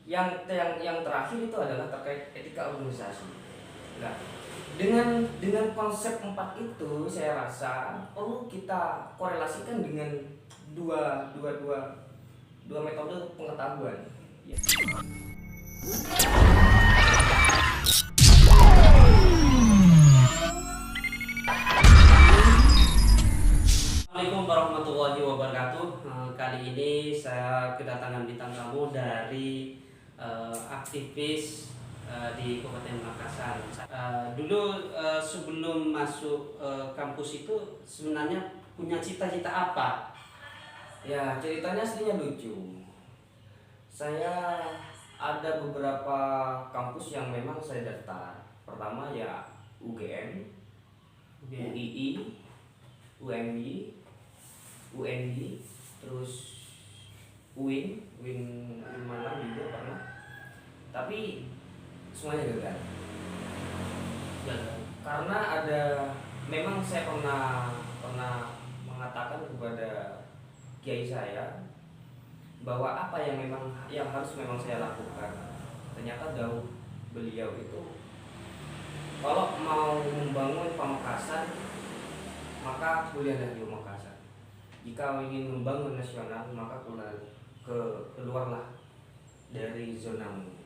Yang terakhir itu adalah terkait etika organisasi. Nah, dengan konsep 4 itu saya rasa perlu kita korelasikan dengan dua dua dua dua metode pengetahuan. Ya. Assalamualaikum warahmatullahi wabarakatuh. Kali ini saya kedatangan bintang tamu dari aktivis di Kabupaten Makassar. Dulu sebelum masuk kampus itu sebenarnya punya cita-cita apa? Ya, ceritanya aslinya lucu. Saya ada beberapa kampus yang memang saya daftar. Pertama ya UGM, UII, UMY, UNY, terus UIN Malang juga pernah. Tapi semuanya gagal. Karena memang saya pernah mengatakan kepada kiai saya bahwa apa yang harus saya lakukan. Ternyata jauh beliau itu, kalau mau membangun Pamekasan maka kuliahlah di Makassar. Jika ingin membangun nasional maka keluarlah dari zonamu.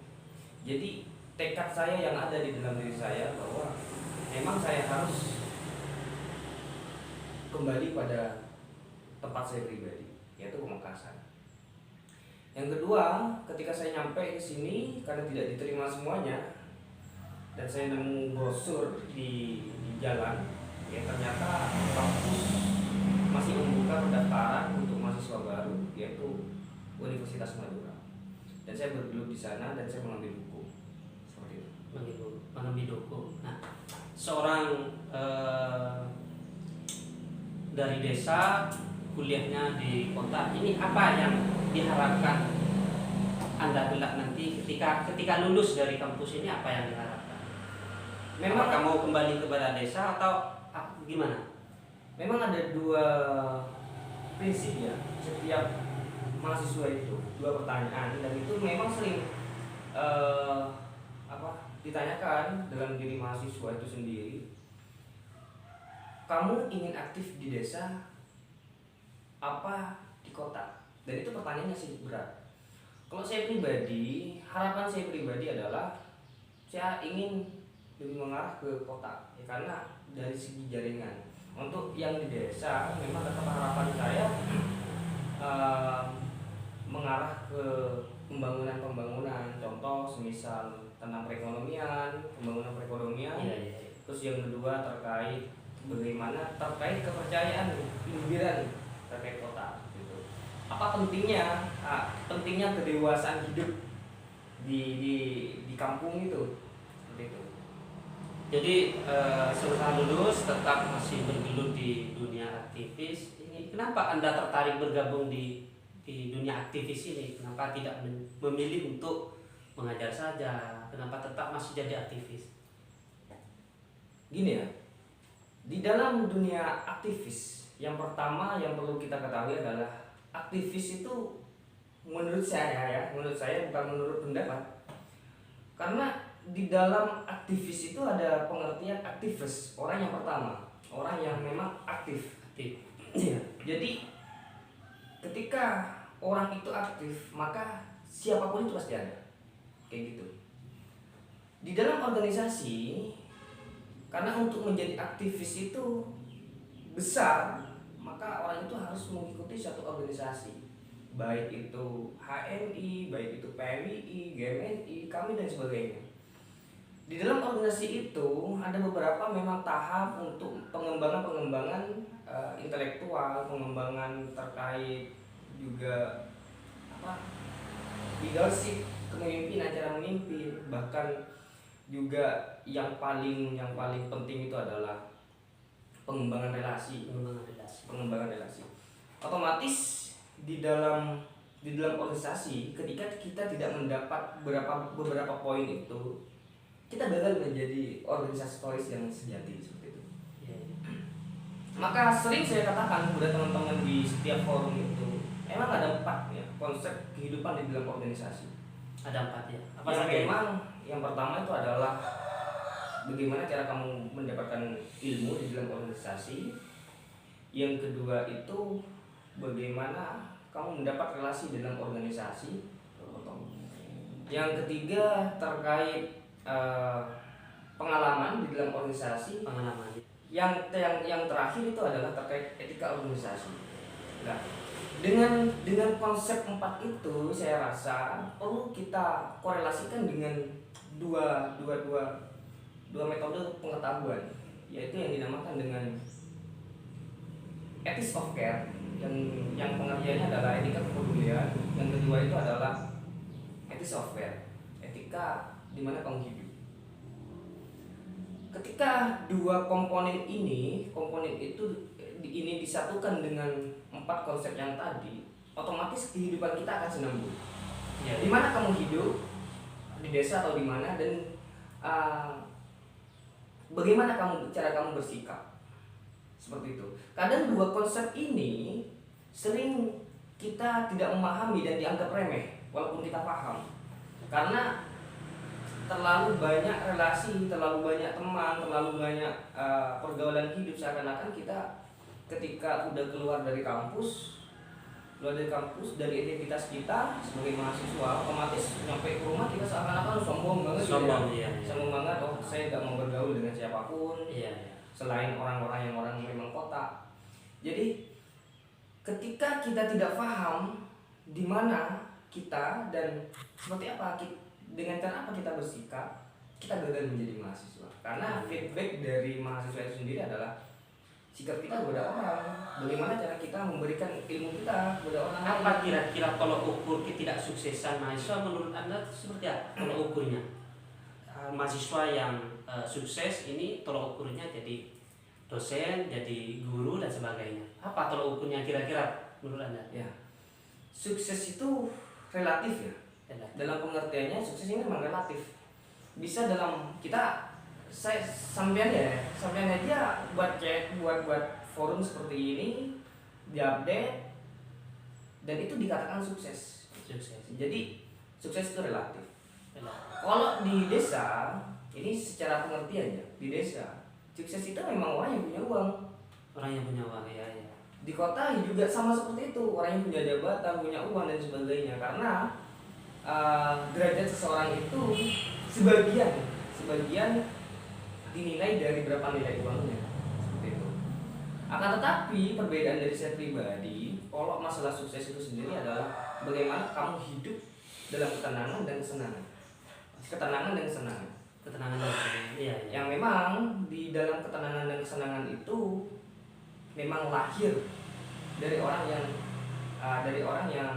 Jadi tekad saya yang ada di dalam diri saya bahwa memang saya harus kembali pada tempat saya pribadi, yaitu Makassar. Yang kedua, ketika saya nyampe ke sini karena tidak diterima semuanya dan saya nemu brosur di jalan, ya ternyata kampus masih membuka pendaftaran untuk mahasiswa baru, yaitu Universitas Madura. Dan saya bergelut di sana dan saya mengambil hukum. Seperti itu. Mengambil hukum. Nah, seorang dari desa kuliahnya di kota, ini apa yang diharapkan Anda kelak nanti ketika lulus dari kampus ini, apa yang diharapkan? Memang kamu mau kembali kepada desa atau gimana? Memang ada dua prinsip ya setiap mahasiswa itu, dua pertanyaan, dan itu memang sering ditanyakan dalam diri mahasiswa itu sendiri. Kamu ingin aktif di desa apa di kota? Dan itu pertanyaannya sih berat. Kalau saya pribadi, harapan saya pribadi adalah saya ingin lebih mengarah ke kota, ya, karena dari segi jaringan. Untuk yang di desa memang tetap harapan saya mengarah ke pembangunan, contoh semisal tentang pembangunan perekonomian. Terus yang kedua terkait bagaimana terkait kepercayaan pinggiran terkait kota gitu. Apa pentingnya kedewasaan hidup di kampung itu, seperti itu. Jadi setelah lulus tetap masih bergelut di dunia aktivis. Ini kenapa Anda tertarik bergabung di dunia aktivis ini? Kenapa tidak memilih untuk mengajar saja? Kenapa tetap masih jadi aktivis? Gini ya, di dalam dunia aktivis, yang pertama yang perlu kita ketahui adalah aktivis itu menurut saya bukan menurut pendapat. Karena di dalam aktivis itu ada pengertian aktivis, orang yang pertama, orang yang memang aktif. Ya. Jadi ketika orang itu aktif, maka siapapun itu pasti ada. Kayak gitu. Di dalam organisasi, karena untuk menjadi aktivis itu besar, maka orang itu harus mengikuti satu organisasi, baik itu HMI, baik itu PMI, GMNI, kami dan sebagainya. Di dalam organisasi itu ada beberapa memang tahap untuk pengembangan intelektual, pengembangan terkait juga leadership, kepemimpinan, cara memimpin, bahkan juga yang paling penting itu adalah pengembangan relasi. Otomatis di dalam organisasi, ketika kita tidak mendapat beberapa poin itu, kita gagal menjadi organisatoris yang sejati, seperti itu. Maka sering saya katakan kepada teman-teman di setiap forum itu, emang ada 4 ya konsep kehidupan di dalam organisasi. Ada 4 ya. Apa Yang saja? memang yang pertama itu adalah bagaimana cara kamu mendapatkan ilmu di dalam organisasi. Yang kedua itu bagaimana kamu mendapat relasi dalam organisasi. Yang ketiga terkait pengalaman di dalam organisasi. Pengalaman. Yang terakhir itu adalah terkait etika organisasi. Nah, dengan konsep 4 itu saya rasa perlu kita korelasikan dengan dua metode pengetahuan, yaitu yang dinamakan dengan ethics of care, yang pengertiannya adalah etika kepedulian. Yang kedua itu adalah ethics of care, etika di mana kamu hidup. Ketika dua komponen itu disatukan dengan 4 konsep yang tadi, otomatis kehidupan kita akan sinambung. Ya. Di mana kamu hidup, di desa atau di mana, dan bagaimana cara kamu bersikap, seperti itu. Kadang dua konsep ini sering kita tidak memahami dan dianggap remeh, walaupun kita paham, karena terlalu banyak relasi, terlalu banyak teman, terlalu banyak pergaulan hidup. Seakan-akan kita ketika udah keluar dari kampus, dari identitas kita sebagai mahasiswa, otomatis nyampe ke rumah kita seakan-akan sombong banget. Sombong, gitu ya. Sombong banget. Oh, saya nggak mau bergaul dengan siapapun, selain orang-orang yang memang kota. Jadi ketika kita tidak paham di mana kita dan seperti apa dengan cara apa kita bersikap, kita gagal menjadi mahasiswa. Karena feedback dari mahasiswa itu sendiri adalah sikap kita kepada orang, bagaimana cara kita memberikan ilmu kita kepada orang lain. Apa kira-kira tolok ukur ketidaksuksesan mahasiswa menurut Anda seperti apa tolok ukurnya? Mahasiswa yang sukses ini tolok ukurnya jadi dosen, jadi guru dan sebagainya. Apa tolok ukurnya kira-kira menurut Anda? Ya, sukses itu relatif ya. Dalam pengertiannya sukses ini memang relatif. Bisa dalam saya sampean aja buat forum seperti ini, diupdate, dan itu dikatakan sukses. Jadi sukses itu relatif. Kalau di desa ini secara pengertiannya, di desa sukses itu memang orang yang punya uang. Orang yang punya uang ya. Di kota juga sama seperti itu, orang yang punya jabatan, punya uang dan sebagainya. Karena derajat seseorang itu sebagian dinilai dari berapa nilai uangnya, seperti itu. Akan tetapi perbedaan dari saya pribadi, kalau masalah sukses itu sendiri adalah bagaimana kamu hidup dalam ketenangan dan kesenangan. Iya. Yang memang di dalam ketenangan dan kesenangan itu memang lahir dari orang yang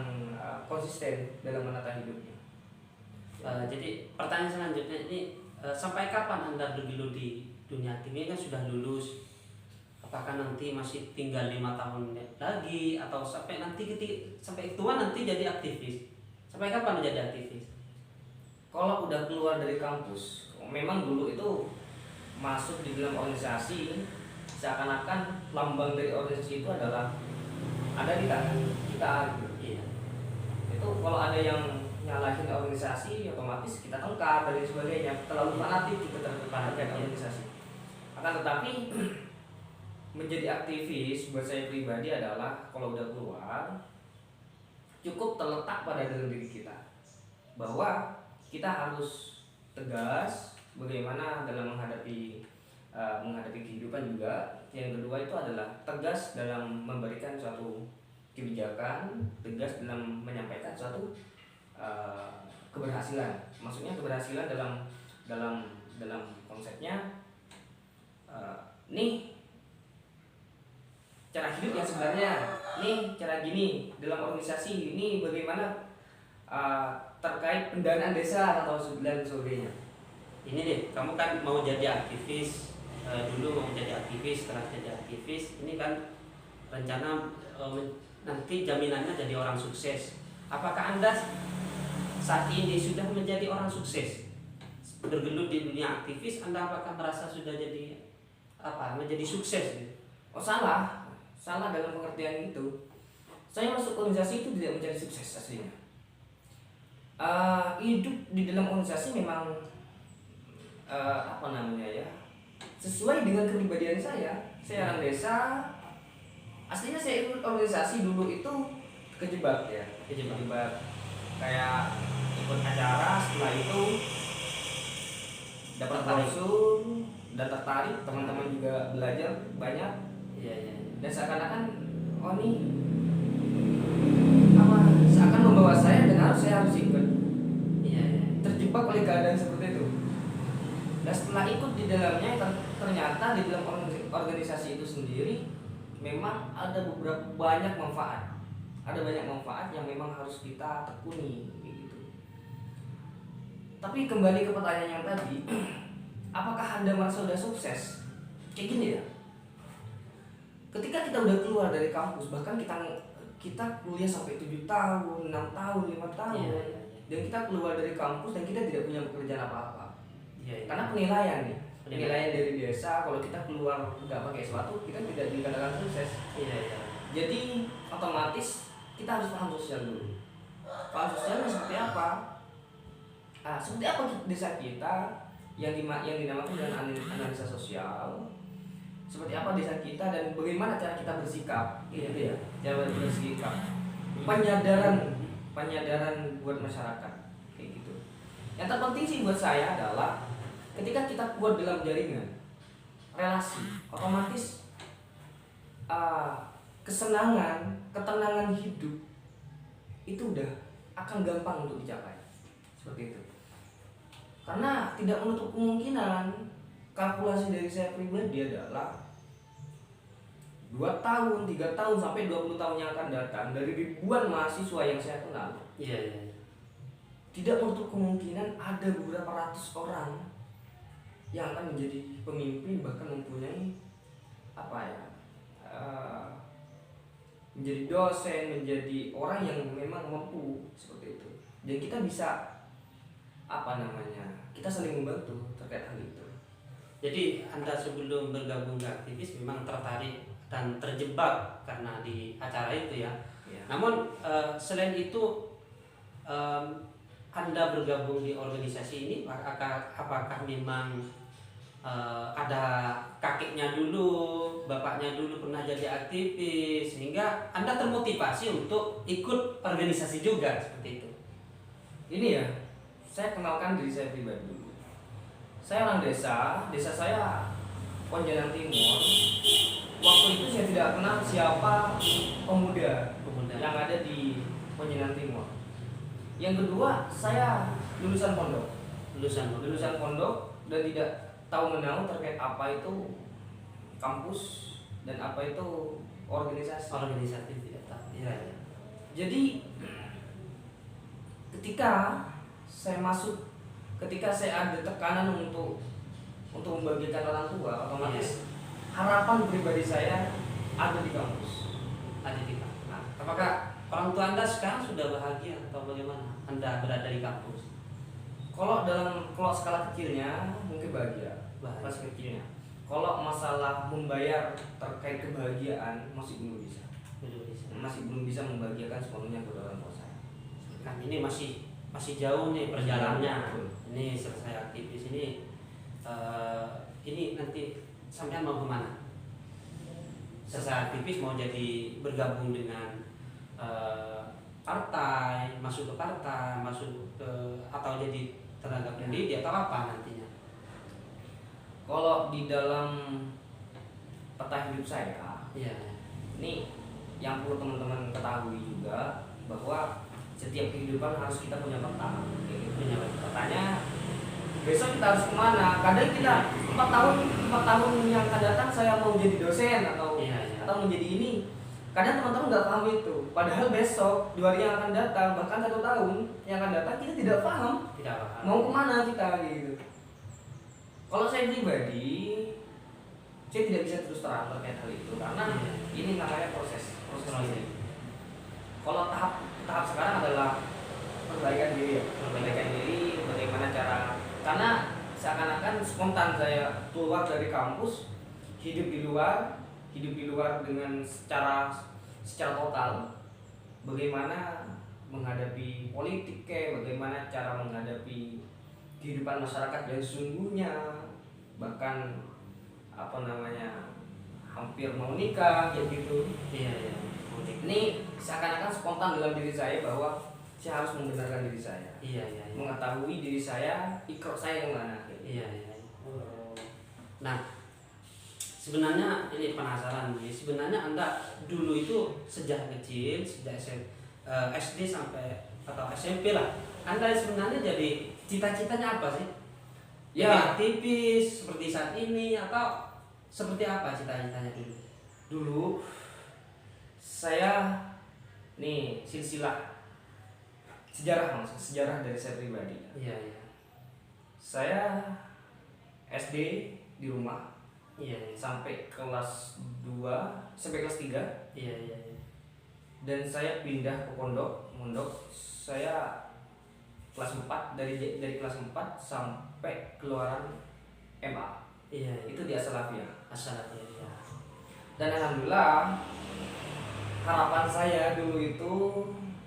konsisten dalam menata hidupnya. Jadi pertanyaan selanjutnya ini, sampai kapan Anda bergelut di dunia aktif? Ini kan sudah lulus, apakah nanti masih tinggal 5 tahun lagi atau sampai tua nanti jadi aktivis? Sampai kapan menjadi aktivis? Kalau udah keluar dari kampus, memang dulu itu masuk di dalam organisasi, seakan-akan lambang dari organisasi itu adalah ada di tangan kita gitu. Iya. Itu kalau ada yang nyalahin organisasi, otomatis kita tengkar dan sebagainya, terlalu fanatik kita terhadap organisasi. Akan tetapi menjadi aktivis buat saya pribadi adalah kalau udah keluar cukup terletak pada dalam diri kita, bahwa kita harus tegas bagaimana dalam menghadapi kehidupan juga. Yang kedua itu adalah tegas dalam memberikan suatu kebijakan, tegas dalam menyampaikan suatu keberhasilan. Maksudnya keberhasilan dalam konsepnya nih cara hidup yang sebenarnya, nih cara gini dalam organisasi ini, bagaimana terkait pendanaan desa atau dan sebagainya. Ini deh, kamu kan mau jadi aktivis, dulu mau jadi aktivis, setelah jadi aktivis, ini kan rencana nanti jaminannya jadi orang sukses. Apakah Anda saat ini sudah menjadi orang sukses? Bergelut di dunia aktivis, Anda apakah merasa sudah menjadi sukses gitu? Oh, salah dalam pengertian itu. Saya masuk organisasi itu tidak mencari sukses aslinya. Hidup di dalam organisasi memang sesuai dengan kepribadian saya. Saya orang desa, aslinya saya ikut organisasi dulu itu kejebak ya, kejebak kayak ikut acara, setelah itu dapat brosur dan tertarik, teman-teman juga belajar banyak. Dan seakan-akan seakan membawa saya dan saya harus ikut. Terjebak oleh keadaan seperti itu. Dan setelah ikut di dalamnya, ternyata di dalam organisasi itu sendiri memang ada banyak manfaat. Ada banyak manfaat yang memang harus kita tekuni gitu. Tapi kembali ke pertanyaan yang tadi, apakah Anda merasa sudah sukses? Kayak gini ya. Ketika kita udah keluar dari kampus, bahkan kita kuliah sampai 7 tahun, 6 tahun, 5 tahun, dan kita keluar dari kampus dan kita tidak punya pekerjaan apa-apa. Karena penilaian dari desa, kalau kita keluar nggak pakai sesuatu, kita tidak dikatakan sukses. Jadi otomatis kita harus paham sosial dulu. Paham sosialnya seperti apa? Seperti apa desa kita yang dinamakan dengan analisa sosial. Seperti apa desa kita dan bagaimana cara kita bersikap, gitu ya. Cara bersikap. Penyadaran buat masyarakat, kayak gitu. Yang terpenting sih buat saya adalah ketika kita kuat dalam jaringan relasi, otomatis kesenangan, ketenangan hidup itu udah akan gampang untuk dicapai, seperti itu. Karena tidak menutup kemungkinan, kalkulasi dari saya pribadi adalah 2 tahun, 3 tahun sampai 20 tahun yang akan datang dari ribuan mahasiswa yang saya kenal. Tidak menutup kemungkinan ada beberapa ratus orang yang akan menjadi pemimpin, bahkan mempunyai menjadi dosen, menjadi orang yang memang mampu seperti itu. Dan kita bisa kita saling membantu terkait hal itu. Jadi Anda sebelum bergabung ke aktivis memang tertarik dan terjebak karena di acara itu ya. Namun selain itu Anda bergabung di organisasi ini, apakah memang ada kakeknya dulu, bapaknya dulu pernah jadi aktivis sehingga Anda termotivasi untuk ikut organisasi juga seperti itu? Ini ya, saya kenalkan diri saya pribadi dulu. Saya orang desa saya Pontianak Timur. Waktu itu saya tidak kenal siapa pemuda yang ada di Pontianak Timur. Yang kedua, saya lulusan pondok dan tidak tahu menahu terkait apa itu kampus dan apa itu organisasi tidak tahu. Jadi ketika saya ada tekanan untuk membagikan orang tua, otomatis harapan pribadi saya ada di kampus. Apakah orang tua Anda sekarang sudah bahagia atau bagaimana Anda berada di kampus? Kalau skala kecilnya mungkin bahagia. Kelas kecilnya. Kalau masalah membayar terkait kebahagiaan masih belum bisa membahagiakan sepenuhnya kedua orang tua saya. Nah, ini masih jauh nih perjalanannya. Ini selesai aktivis ini nanti sampai mau kemana? Selesai aktivis mau jadi bergabung dengan partai, masuk ke atau jadi tenaga pendidik atau apa nantinya? Kalau di dalam peta hidup saya, ini yang perlu teman-teman ketahui juga bahwa setiap kehidupan harus kita punya peta. Punya petanya. Besok kita harus kemana? Kadang kita 4 tahun yang akan datang saya mau jadi dosen atau menjadi ini. Kadang teman-teman nggak paham itu. Padahal besok 2 hari yang akan datang, bahkan 1 tahun yang akan datang kita tidak paham. Mau kemana kita gitu. Kalau saya pribadi, saya tidak bisa terus terang terkait hal itu karena ini namanya proses ini. Kalau tahap sekarang adalah perbaikan diri, bagaimana cara, karena seakan-akan spontan saya keluar dari kampus, hidup di luar dengan secara total, bagaimana menghadapi politik kayak bagaimana cara menghadapi kehidupan masyarakat yang sesungguhnya, bahkan apa namanya hampir mau nikah kayak gitu. Iya iya. Ini seakan-akan spontan dalam diri saya bahwa saya harus membenarkan diri saya. Iya iya. Mengetahui diri saya, ikrar saya yang mana. Iya iya. Nah, sebenarnya ini penasaran nih. Sebenarnya Anda dulu itu sejak kecil, sejak SD sampai atau SMP lah. Anda sebenarnya jadi cita-citanya apa sih? Ya, Jadi aktivis seperti saat ini atau seperti apa cita-citanya dulu? dulu saya nih silsilah sejarah dari saya pribadi. Iya iya. Saya SD di rumah Iya iya. sampai kelas 2, sampai kelas 3, Iya iya. Iya. dan saya pindah ke mondok saya kelas 4, dari kelas 4 sampai keluaran MA. Iya, iya. Itu di Asalafia. Asal ya. Dan alhamdulillah harapan saya dulu itu,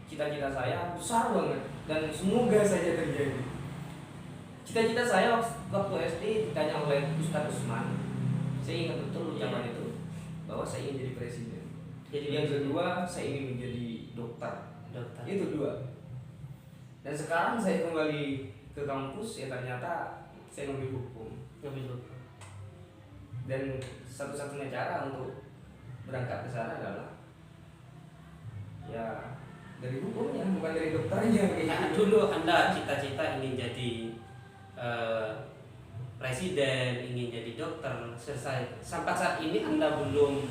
cita-cita saya besar banget dan semoga saja terjadi. Cita-cita saya waktu SD ditanya oleh Ustadz Usman, saya ingat betul ucapan itu, bahwa saya ingin jadi presiden. Jadi Yang kedua, saya ingin menjadi dokter. dokter. Itu 2. Dan sekarang saya kembali ke kampus, ya ternyata saya ngambil hukum. Ngambil dokter. Dan satu-satunya cara untuk berangkat ke sana adalah ya dari hukumnya, bukan dari dokternya. Nah, dulu Anda cita-cita ingin jadi presiden, ingin jadi dokter. Selesai. Sampai saat ini Anda belum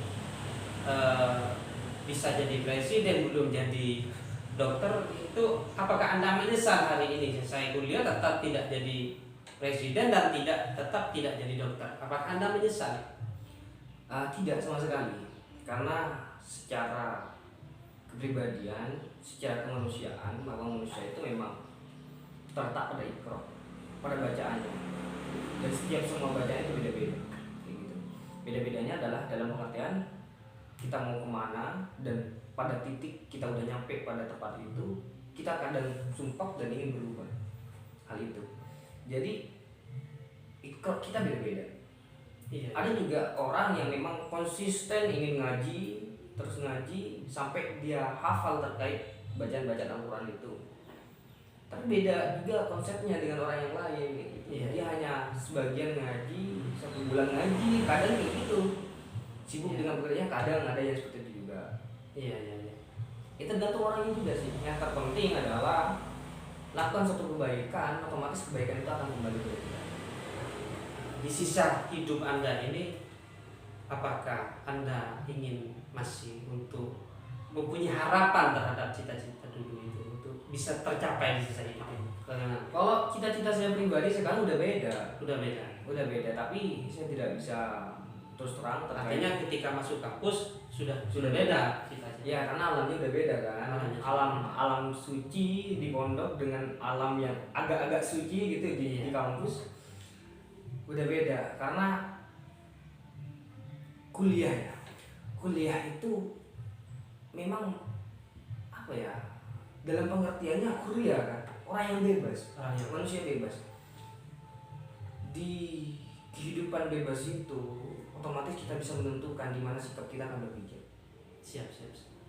bisa jadi presiden, belum jadi dokter. Itu apakah Anda menyesal hari ini selesai kuliah tetap tidak jadi presiden dan tetap tidak jadi dokter? Apakah Anda menyesal? Tidak sama sekali, karena secara kepribadian, secara kemanusiaan, maka manusia itu memang terletak pada ikrar, pada bacaannya, dan setiap semua bacaan itu beda-beda. Kayak gitu. Beda-bedanya adalah dalam pengertian kita mau kemana, dan pada titik kita udah nyampe pada tempat itu, kita kadang sumpah dan ingin berubah hal itu. Jadi ikrar kita beda-beda. Iya. Ada juga orang yang memang konsisten ingin ngaji, terus ngaji sampai dia hafal terkait bacaan-bacaan Al-Quran itu. Tapi beda juga konsepnya dengan orang yang lain gitu. Iya. Dia hanya sebagian ngaji, 1 bulan ngaji, kadang kayak gitu. Sibuk Iya. dengan pekerjaan, kadang ada yang seperti itu juga. Iya iya iya. Itu tergantung orangnya juga sih. Yang terpenting adalah lakukan suatu kebaikan, otomatis kebaikan itu akan kembali ke kita. Di sisa hidup Anda ini, apakah Anda ingin masih untuk mempunyai harapan terhadap cita-cita dulu itu untuk bisa tercapai di sisa hidup ini? Kalau cita-cita saya pribadi sekarang udah beda. Udah beda. Tapi saya tidak bisa terus terang terkait. Artinya ketika masuk kampus sudah beda cita-cita. Ya, karena alamnya udah beda kan. Alamnya Alam suci di pondok dengan alam yang agak-agak suci gitu di kampus udah beda. Karena kuliah itu memang apa ya, dalam pengertiannya kuliah kan, orang yang bebas, manusia bebas. Di kehidupan bebas itu otomatis kita bisa menentukan di mana sikap kita akan berpikir. Siap.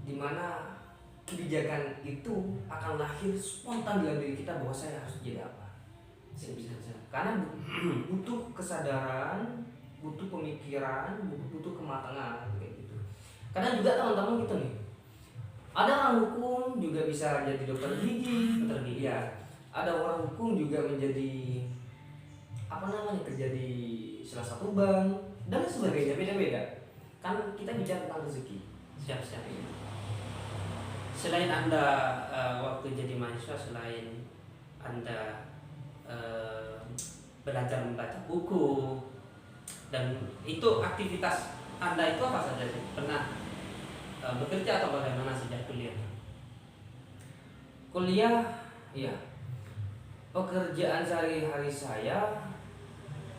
Di mana kebijakan itu akan lahir spontan dalam diri kita bahwa saya harus jadi apa. Siap. Karena butuh kesadaran, butuh pemikiran, butuh kematangan kayak gitu. Kadang juga teman-teman gitu nih, ada orang hukum juga bisa jadi dokter gigi, ya. Ada orang hukum juga menjadi kerja di salah satu bank dan sebagainya, beda-beda. Kan kita bicara tentang rezeki. Siap. Selain Anda waktu jadi mahasiswa, selain Anda belajar membaca buku, dan itu aktivitas Anda itu apa saja sih? Pernah bekerja atau bagaimana sejak kuliah? Kuliah, iya. Pekerjaan sehari-hari saya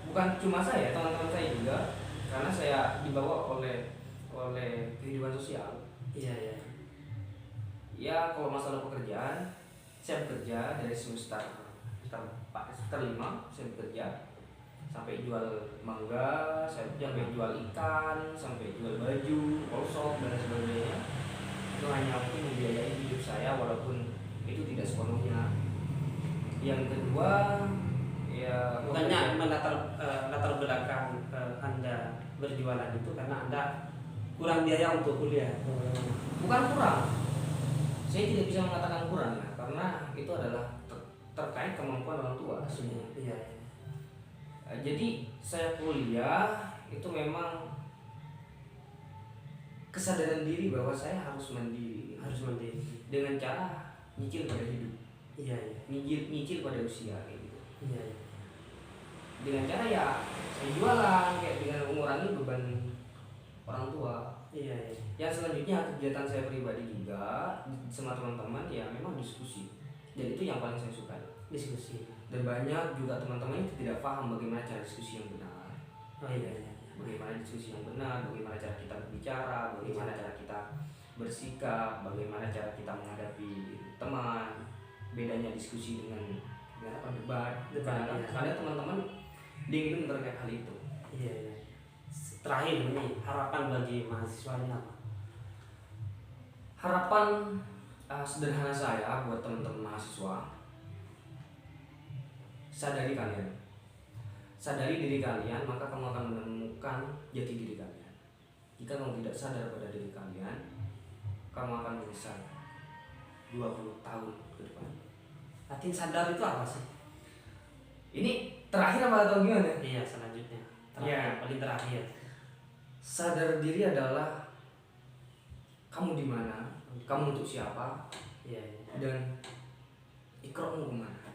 bukan cuma saya, teman-teman saya juga, karena saya dibawa oleh kehidupan sosial. Iya. Ya kalau masalah pekerjaan, saya bekerja dari semester 4, semester 5 saya bekerja sampai jual mangga, sampai jual ikan, sampai jual baju, kosong dan sebagainya. Itu hanya untuk membiayai hidup saya walaupun itu tidak sepenuhnya. Yang kedua, ya Bukannya latar belakang Anda berjualan itu karena Anda kurang biaya untuk kuliah. bukan kurang. Saya tidak bisa mengatakan kurang ya, karena itu adalah terkait kemampuan orang tua. Iya. Jadi saya kuliah itu memang kesadaran diri bahwa saya harus mandiri, dengan cara nyicil pada hidup, Iya. nyicil pada usia kayak gitu. Iya. Dengan cara ya saya jualan kayak dengan mengurangi beban orang tua. Iya. Yang selanjutnya kegiatan saya pribadi juga sama teman-teman ya memang diskusi, dan itu yang paling saya suka, Diskusi. dan banyak juga teman-teman itu tidak paham bagaimana cara diskusi yang benar, Oh iya. bagaimana diskusi yang benar, bagaimana cara kita berbicara, bagaimana cara kita bersikap, bagaimana cara kita menghadapi teman. Bedanya diskusi dengan apa, debat. Kadang teman-teman dia ingin menerangkan hal itu. Iya. Terakhir ini harapan bagi mahasiswanya apa? Harapan sederhana saya buat teman-teman mahasiswa, sadari diri kalian, maka kamu akan menemukan jati diri kalian. Jika kamu tidak sadar pada diri kalian, kamu akan menyesal 20 tahun ke depan. Arti sadar itu apa sih? Ini terakhir apa atau gimana? Iya, selanjutnya. Ya. Paling terakhir. Sadar diri adalah kamu di mana, kamu untuk siapa, Iya. dan ikrokmu kemana.